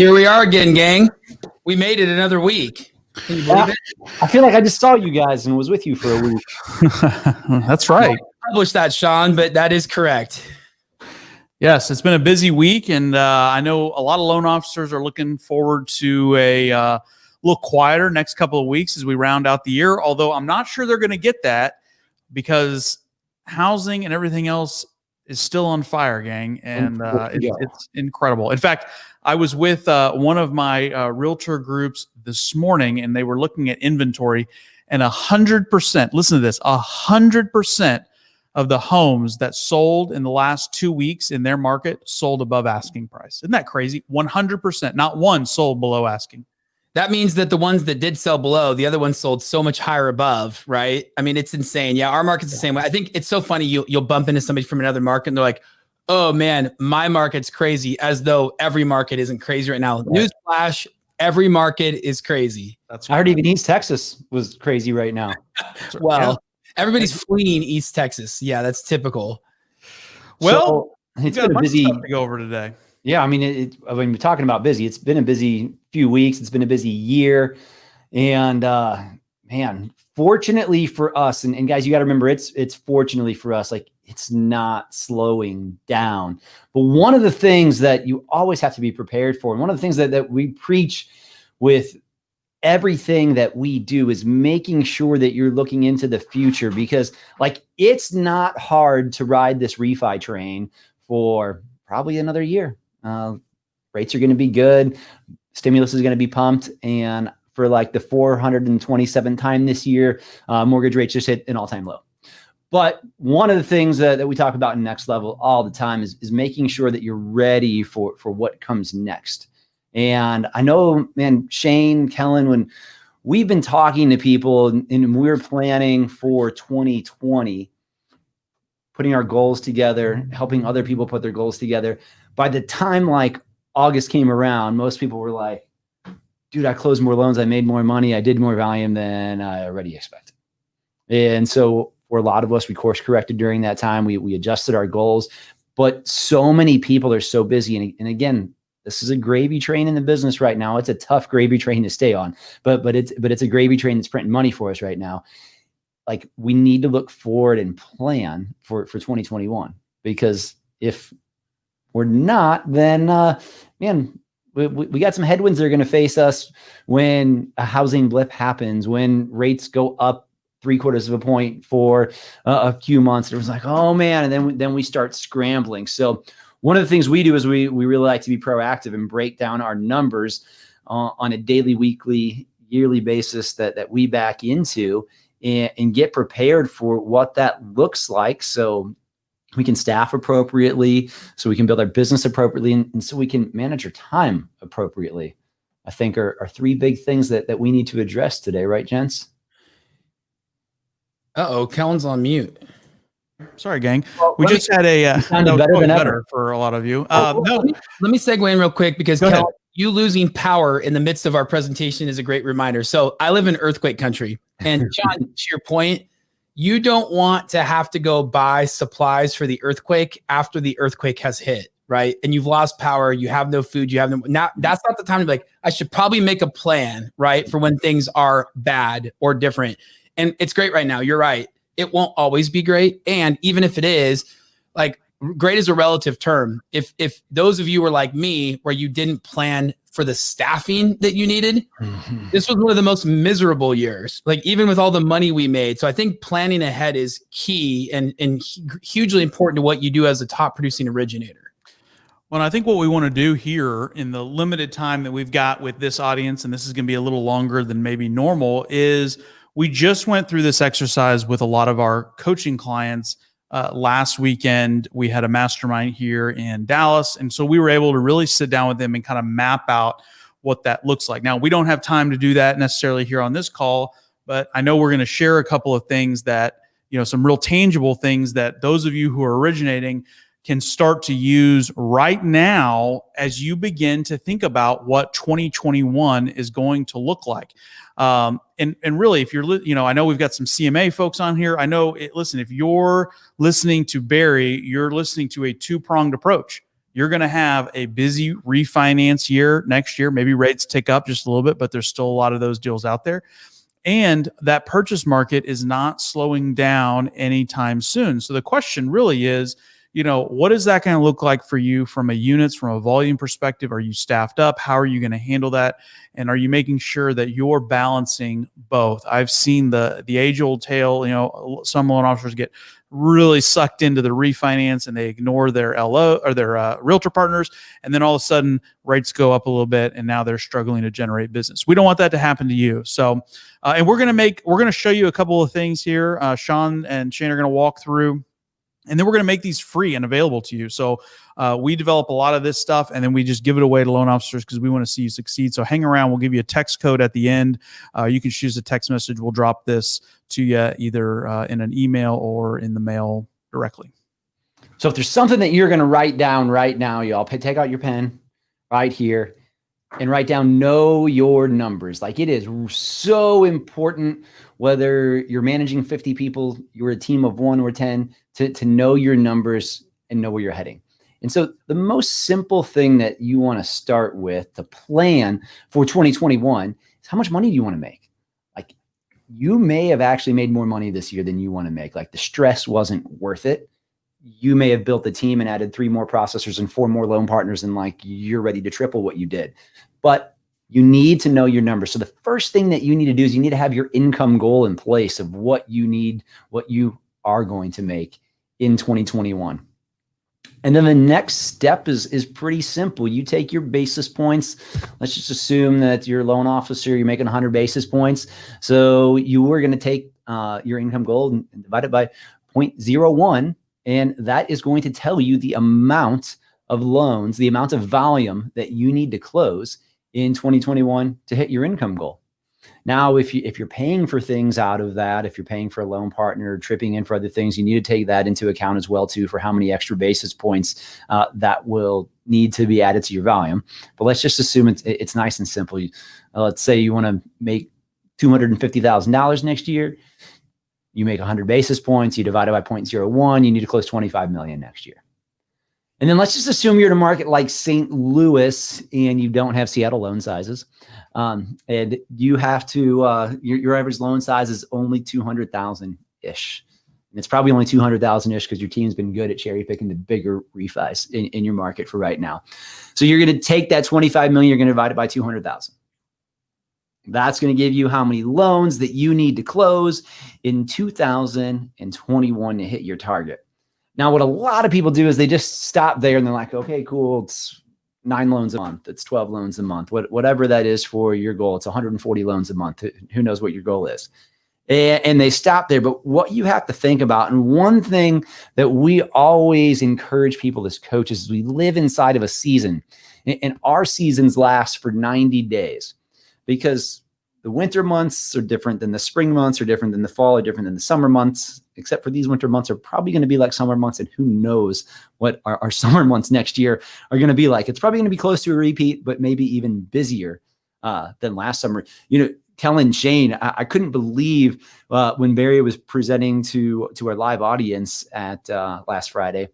Here we are again, gang. We made it another week. Can you believe it? I feel like I just saw you guys and was with you for a week. That's right. Published that, Sean, but that is correct. Yes, it's been a busy week, and I know a lot of loan officers are looking forward to a little quieter next couple of weeks as we round out the year, although I'm not sure they're going to get that because housing and everything else is still on fire, gang, and it's incredible. In fact, I was with one of my realtor groups this morning, and they were looking at inventory, and 100%, listen to this, 100% of the homes that sold in the last 2 weeks in their market sold above asking price. Isn't that crazy? 100%, not one sold below asking. That means that the ones that did sell below, the other ones sold so much higher above, right? I mean, it's insane. Yeah, our market's the same way. I think it's so funny. You'll bump into somebody from another market and they're like, oh man, my market's crazy, as though every market isn't crazy right now. Right. Newsflash, every market is crazy. I heard even East Texas was crazy right now. Well, everybody's fleeing East Texas. Yeah, that's typical. Well, so, it's been a busy stuff to go over today. Yeah, I mean, when we're talking about busy, it's been a busy few weeks. It's been a busy year. And man, fortunately for us, and guys, you got to remember, it's fortunately for us, like it's not slowing down. But one of the things that you always have to be prepared for, and one of the things that we preach with everything that we do is making sure that you're looking into the future, because like it's not hard to ride this refi train for probably another year. Rates are going to be good. Stimulus is going to be pumped. And for like the 427th time this year, mortgage rates just hit an all-time low. But one of the things that we talk about in Next Level all the time is making sure that you're ready for what comes next. And I know, man, Shane, Kellen, when we've been talking to people and we're planning for 2020, putting our goals together, helping other people put their goals together, by the time like August came around, most people were like, dude, I closed more loans. I made more money. I did more volume than I already expected. And so for a lot of us, we course corrected during that time. We adjusted our goals, but so many people are so busy. And again, this is a gravy train in the business right now. It's a tough gravy train to stay on, but it's a gravy train that's printing money for us right now. Like we need to look forward and plan for 2021, because if we're not, then man, we got some headwinds that are going to face us when a housing blip happens, when rates go up 0.75 of a point for a few months. It was like, oh man, and then we start scrambling. So one of the things we do is we really like to be proactive and break down our numbers on a daily, weekly, yearly basis that we back into and get prepared for what that looks like. So we can staff appropriately, so we can build our business appropriately, and so we can manage our time appropriately. I think are three big things that we need to address today, right, gents? Uh-oh, Kellen's on mute. Sorry, gang. Well, we just had a better for a lot of you. No, let me segue in real quick, because Kellen, you losing power in the midst of our presentation is a great reminder. So I live in earthquake country, and John, to your point, you don't want to have to go buy supplies for the earthquake after the earthquake has hit, right? And you've lost power, you have no food, you have no, now that's not the time to be like, I should probably make a plan, right? For when things are bad or different. And it's great right now. You're right. It won't always be great. And even if it is, like, great is a relative term. If those of you were like me, where you didn't plan for the staffing that you needed, this was one of the most miserable years, like even with all the money we made. So I think planning ahead is key and hugely important to what you do as a top producing originator. Well, I think what we want to do here in the limited time that we've got with this audience, and this is going to be a little longer than maybe normal, is we just went through this exercise with a lot of our coaching clients. Last weekend, we had a mastermind here in Dallas. And so we were able to really sit down with them and kind of map out what that looks like. Now, we don't have time to do that necessarily here on this call, but I know we're going to share a couple of things that, some real tangible things that those of you who are originating can start to use right now as you begin to think about what 2021 is going to look like. And really, if you're, I know we've got some CMA folks on here. I know, listen, if you're listening to Barry, you're listening to a two-pronged approach. you're going to have a busy refinance year next year. Maybe rates tick up just a little bit, but there's still a lot of those deals out there. And that purchase market is not slowing down anytime soon. So the question really is, what is that going to look like for you from a units, from a volume perspective? Are you staffed up? How are you going to handle that? And are you making sure that you're balancing both? I've seen the age-old tale, some loan officers get really sucked into the refinance and they ignore their LO or their realtor partners. And then all of a sudden rates go up a little bit and now they're struggling to generate business. We don't want that to happen to you. So, and we're going to show you a couple of things here. Sean and Shane are going to walk through, and then we're going to make these free and available to you. So we develop a lot of this stuff, and then we just give it away to loan officers because we want to see you succeed. So hang around. We'll give you a text code at the end. You can choose a text message. We'll drop this to you either in an email or in the mail directly. So if there's something that you're going to write down right now, y'all, take out your pen right here and write down, know your numbers. Like, it is so important, whether you're managing 50 people, you're a team of 1 or 10, to know your numbers and know where you're heading. And so the most simple thing that you want to start with to plan for 2021 is, how much money do you want to make? Like, you may have actually made more money this year than you want to make. Like, the stress wasn't worth it. You may have built the team and added 3 more processors and 4 more loan partners, and like, you're ready to triple what you did. But you need to know your numbers. So the first thing that you need to do is you need to have your income goal in place of what you need, what you are going to make in 2021. And then the next step is pretty simple. You take your basis points. Let's just assume that you're a loan officer, you're making 100 basis points. So you are going to take your income goal and divide it by 0.01. And that is going to tell you the amount of loans, the amount of volume that you need to close in 2021 to hit your income goal. Now, if you're paying for things out of that, if you're paying for a loan partner, tripping in for other things, you need to take that into account as well too, for how many extra basis points that will need to be added to your volume. But let's just assume it's nice and simple. Let's say you want to make $250,000 next year. You make 100 basis points, you divide it by 0.01, you need to close 25 million next year. And then let's just assume you're in a market like St. Louis and you don't have Seattle loan sizes. And you have to, your average loan size is only 200,000-ish. And it's probably only 200,000-ish because your team's been good at cherry picking the bigger refis in your market for right now. So you're going to take that 25 million, you're going to divide it by 200,000. That's going to give you how many loans that you need to close in 2021 to hit your target. Now, what a lot of people do is they just stop there and they're like, okay, cool. It's 9 loans a month. It's 12 loans a month. Whatever that is for your goal. It's 140 loans a month. Who knows what your goal is? And they stop there. But what you have to think about, and one thing that we always encourage people as coaches, is we live inside of a season, and our seasons last for 90 days. Because the winter months are different than the spring months, are different than the fall, are different than the summer months, except for these winter months are probably going to be like summer months. And who knows what our summer months next year are going to be like. It's probably going to be close to a repeat, but maybe even busier than last summer. Telling Shane, I couldn't believe when Barry was presenting to our live audience at last Friday,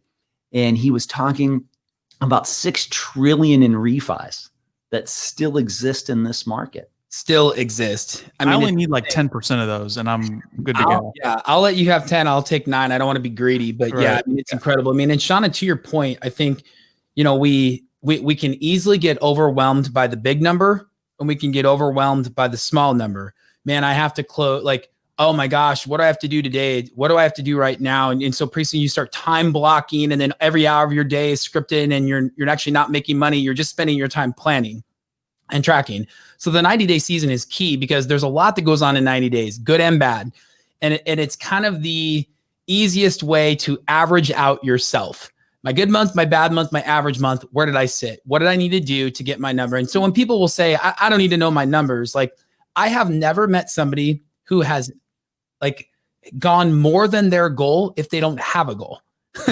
and he was talking about $6 trillion in refis that still exist in this market. Still exist. I mean, only need like 10% of those, and I'm good to go. Yeah, I'll let you have 10. I'll take 9. I don't want to be greedy, but Right. yeah, it's incredible. I mean, and Shauna, to your point, I think, we can easily get overwhelmed by the big number, and we can get overwhelmed by the small number. Man, I have to close, like, oh my gosh, what do I have to do today? What do I have to do right now? And so pretty soon you start time blocking, and then every hour of your day is scripted, and you're actually not making money. You're just spending your time planning and tracking. So the 90-day season is key because there's a lot that goes on in 90 days, good and bad. And it's kind of the easiest way to average out yourself. My good month, my bad month, my average month, where did I sit? What did I need to do to get my number? And so when people will say, I don't need to know my numbers, like, I have never met somebody who has like gone more than their goal if they don't have a goal.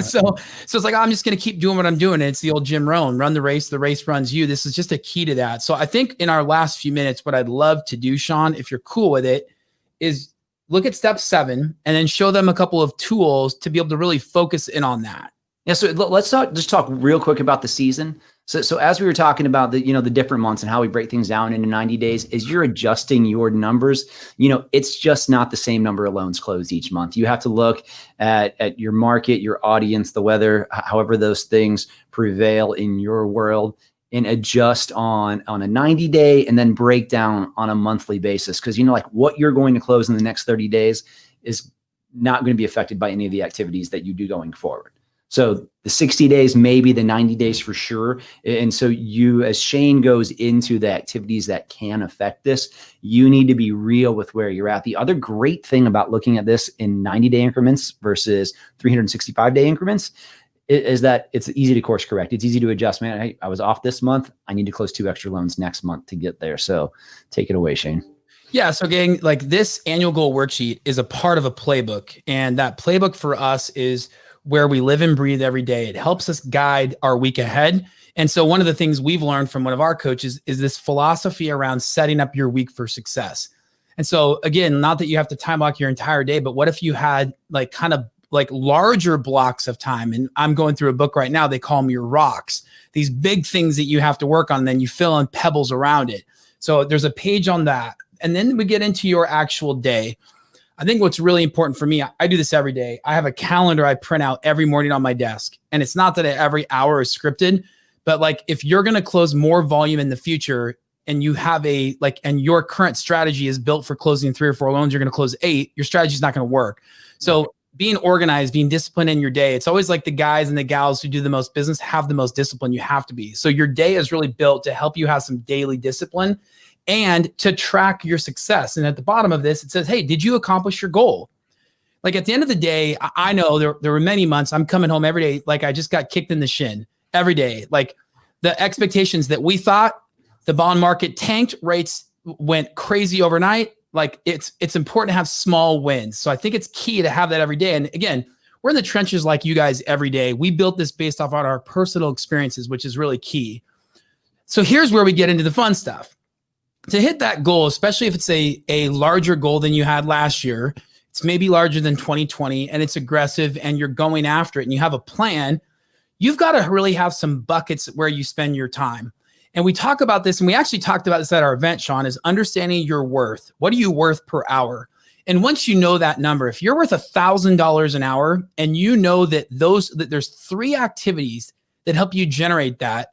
So it's like, I'm just going to keep doing what I'm doing. And it's the old Jim Rohn, run the race runs you. This is just a key to that. So I think in our last few minutes, what I'd love to do, Sean, if you're cool with it, is look at step 7 and then show them a couple of tools to be able to really focus in on that. Yeah. So let's just talk real quick about the season. So as we were talking about the different months and how we break things down into 90 days, as you're adjusting your numbers, it's just not the same number of loans closed each month. You have to look at your market, your audience, the weather, however those things prevail in your world, and adjust on a 90-day and then break down on a monthly basis. Because what you're going to close in the next 30 days is not going to be affected by any of the activities that you do going forward. So the 60 days, maybe the 90 days for sure. And so as Shane goes into the activities that can affect this, you need to be real with where you're at. The other great thing about looking at this in 90-day increments versus 365-day increments is that it's easy to course correct. It's easy to adjust. Man, I was off this month. I need to close 2 extra loans next month to get there. So take it away, Shane. Yeah. So gang, like this annual goal worksheet is a part of a playbook. And that playbook for us is where we live and breathe every day. It helps us guide our week ahead. And so one of the things we've learned from one of our coaches is this philosophy around setting up your week for success. And so again, not that you have to time block your entire day, but what if you had kind of larger blocks of time? And I'm going through a book right now. They call them your rocks, these big things that you have to work on. And then you fill in pebbles around it. So there's a page on that. And then we get into your actual day. I think what's really important for me, I do this every day. I have a calendar I print out every morning on my desk. And it's not that every hour is scripted, but if you're going to close more volume in the future and you have and your current strategy is built for closing 3 or 4 loans, you're going to close 8, your strategy is not going to work. So being organized, being disciplined in your day, it's always like the guys and the gals who do the most business have the most discipline. You have to be. So your day is really built to help you have some daily discipline and to track your success. And at the bottom of this, it says, hey, did you accomplish your goal? At the end of the day, I know there were many months I'm coming home every day I just got kicked in the shin every day. The expectations that we thought, the bond market tanked, rates went crazy overnight. It's important to have small wins. So I think it's key to have that every day. And again, we're in the trenches like you guys every day. We built this based off on our personal experiences, which is really key. So here's where we get into the fun stuff. To hit that goal, especially if it's a larger goal than you had last year, it's maybe larger than 2020 and it's aggressive and you're going after it and you have a plan, you've got to really have some buckets where you spend your time. And we talk about this, and we actually talked about this at our event, Sean, is understanding your worth. What are you worth per hour? And once you know that number, if you're worth $1,000 an hour and you know that there's 3 activities that help you generate that,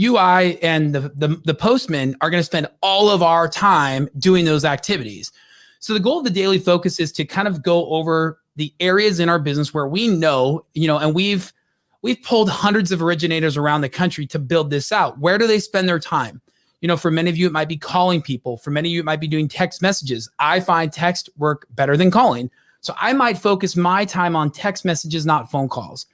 I and the postman are going to spend all of our time doing those activities. So the goal of the daily focus is to kind of go over the areas in our business where we know, and we've pulled hundreds of originators around the country to build this out. Where do they spend their time? For many of you, it might be calling people. For many of you, it might be doing text messages. I find text work better than calling. So I might focus my time on text messages, not phone calls.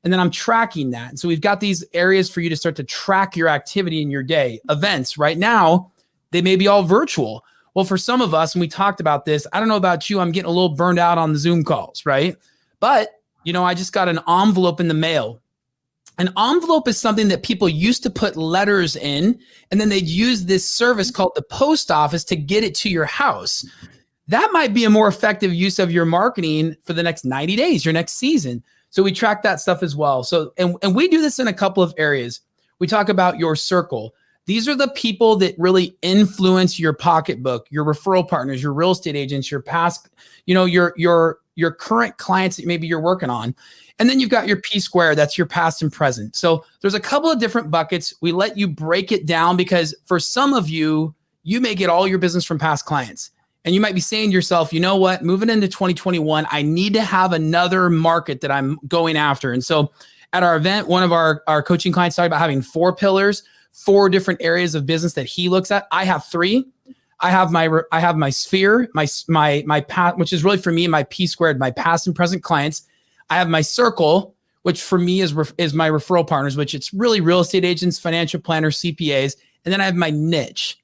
And then I'm tracking that. And so we've got these areas for you to start to track your activity in your day. Events right now, they may be all virtual. Well, for some of us, and we talked about this, I don't know about you, I'm getting a little burned out on the Zoom calls, right? But, I just got an envelope in the mail. An envelope is something that people used to put letters in, and then they'd use this service called the post office to get it to your house. That might be a more effective use of your marketing for the next 90 days, your next season. So we track that stuff as well. So, and we do this in a couple of areas. We talk about your circle. These are the people that really influence your pocketbook, your referral partners, your real estate agents, your past, your current clients that maybe you're working on. And then you've got your P square, that's your past and present. So there's a couple of different buckets. We let you break it down because for some of you, you may get all your business from past clients. And you might be saying to yourself, you know what, moving into 2021, I need to have another market that I'm going after. And so at our event, one of our coaching clients talked about having 4 pillars, 4 different areas of business that he looks at. I have 3. I have my sphere, my path, which is really for me, my P squared, my past and present clients. I have my circle, which for me is my referral partners, which it's really real estate agents, financial planners, CPAs. And then I have my niche.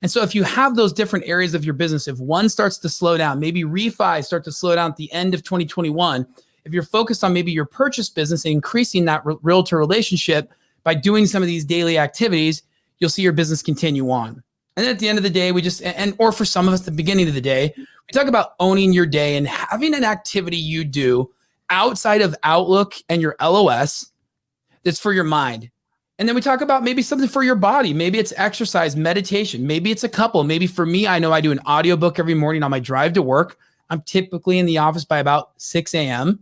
And so if you have those different areas of your business, if one starts to slow down, maybe refi start to slow down at the end of 2021, if you're focused on maybe your purchase business and increasing that realtor relationship by doing some of these daily activities, you'll see your business continue on. And then at the end of the day, or for some of us, the beginning of the day, we talk about owning your day and having an activity you do outside of Outlook and your LOS that's for your mind. And then we talk about maybe something for your body. Maybe it's exercise, meditation. Maybe it's a couple. Maybe for me, I know I do an audiobook every morning on my drive to work. I'm typically in the office by about 6 a.m.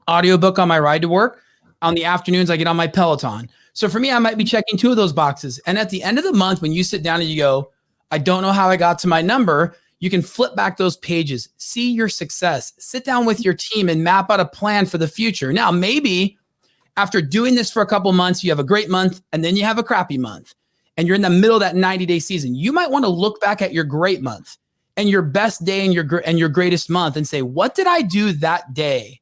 Audiobook on my ride to work. On the afternoons, I get on my Peloton. So for me, I might be checking 2 of those boxes. And at the end of the month, when you sit down and you go, I don't know how I got to my number, you can flip back those pages, see your success, sit down with your team and map out a plan for the future. Now, maybe after doing this for a couple months, you have a great month and then you have a crappy month and you're in the middle of that 90-day season. You might want to look back at your great month and your best day and your greatest month and say, what did I do that day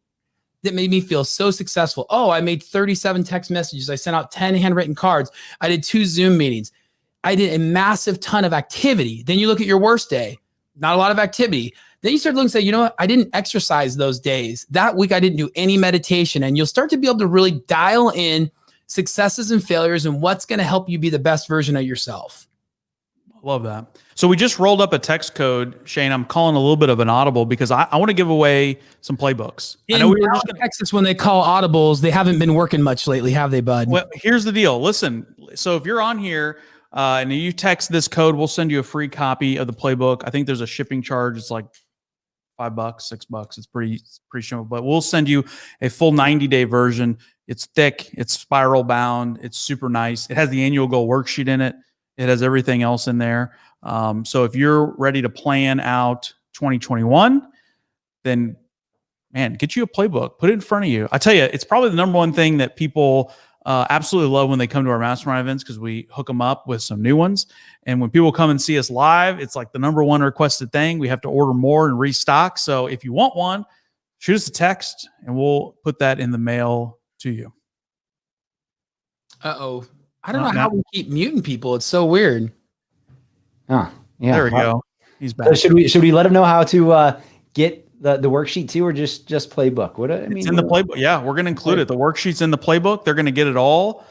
that made me feel so successful? Oh, I made 37 text messages. I sent out 10 handwritten cards. I did 2 Zoom meetings. I did a massive ton of activity. Then you look at your worst day, not a lot of activity. Then you start looking and say, you know what? I didn't exercise those days. That week, I didn't do any meditation. And you'll start to be able to really dial in successes and failures and what's going to help you be the best version of yourself. Love that. So we just rolled up a text code, Shane. I'm calling a little bit of an audible because I want to give away some playbooks. I know we were just Texas, when they call audibles, they haven't been working much lately, have they, bud? Well, here's the deal. Listen, so if you're on here and you text this code, we'll send you a free copy of the playbook. I think there's a shipping charge. It's like $5, $6. It's pretty simple, but we'll send you a full 90-day version. It's thick. It's spiral bound. It's super nice. It has the annual goal worksheet in it. It has everything else in there. So if you're ready to plan out 2021, then man, get you a playbook, put it in front of you. I tell you, it's probably the number one thing that people absolutely love when they come to our mastermind events, because we hook them up with some new ones. And when people come and see us live, it's like the number one requested thing. We have to order more and restock. So if you want one, shoot us a text and we'll put that in the mail to you. Uh-oh. I don't know how we keep muting people. It's so weird. Oh, yeah. There we go. He's back. So should we let them know how to get the worksheet too, or just playbook? What I mean, it's in the playbook. Yeah, we're going to include it. The worksheet's in the playbook. They're going to get it all.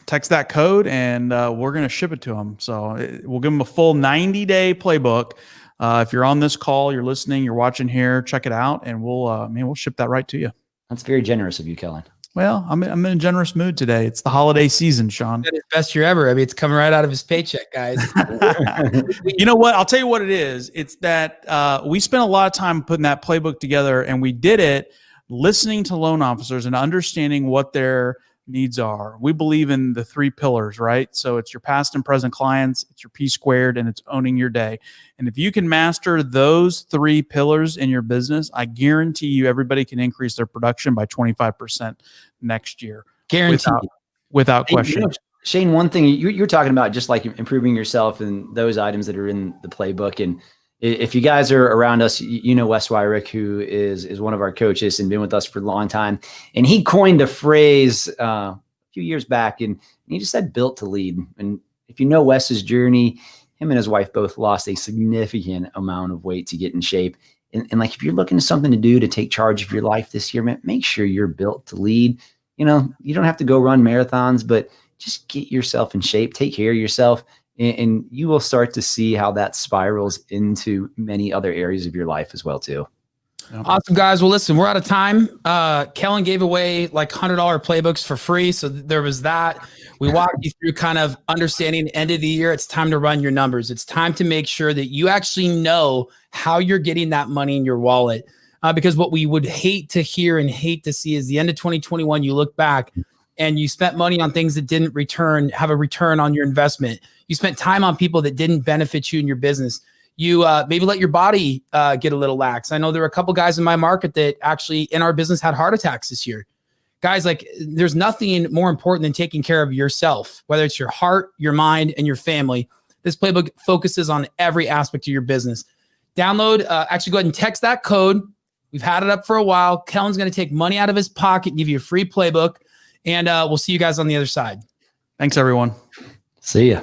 Text that code and we're going to ship it to them. So we'll give them a full 90-day playbook. If you're on this call, you're listening, you're watching here, check it out, and we'll ship that right to you. That's very generous of you, Kellen. Well, I'm in a generous mood today. It's the holiday season, Sean. That is best year ever. I mean, it's coming right out of his paycheck, guys. You know what? I'll tell you what it is. It's that we spent a lot of time putting that playbook together, and we did it listening to loan officers and understanding what their needs are. We believe in the 3 pillars, right? So it's your past and present clients, it's your P squared, and it's owning your day. And if you can master those 3 pillars in your business, I guarantee you everybody can increase their production by 25% next year. Guaranteed. Without question. You know, Shane, one thing you're talking about, just like improving yourself and those items that are in the playbook. And if you guys are around us, you know Wes Wyrick, who is one of our coaches and been with us for a long time. And he coined a phrase a few years back, and he just said built to lead. And if you know Wes's journey, him and his wife both lost a significant amount of weight to get in shape. And like, if you're looking for something to do to take charge of your life this year, man, make sure you're built to lead. You know, you don't have to go run marathons, but just get yourself in shape, take care of yourself, and you will start to see how that spirals into many other areas of your life as well, too. Awesome, guys. Well, listen, we're out of time. Kellen gave away like $100 playbooks for free. So there was that. We walked you through kind of understanding the end of the year. It's time to run your numbers. It's time to make sure that you actually know how you're getting that money in your wallet. Because what we would hate to hear and hate to see is the end of 2021, you look back and you spent money on things that didn't have a return on your investment. You spent time on people that didn't benefit you in your business. You maybe let your body get a little lax. I know there were a couple guys in my market that actually in our business had heart attacks this year. Guys, like, there's nothing more important than taking care of yourself, whether it's your heart, your mind, and your family. This playbook focuses on every aspect of your business. Download, actually go ahead and text that code. We've had it up for a while. Kellen's going to take money out of his pocket, give you a free playbook, and we'll see you guys on the other side. Thanks, everyone. See ya.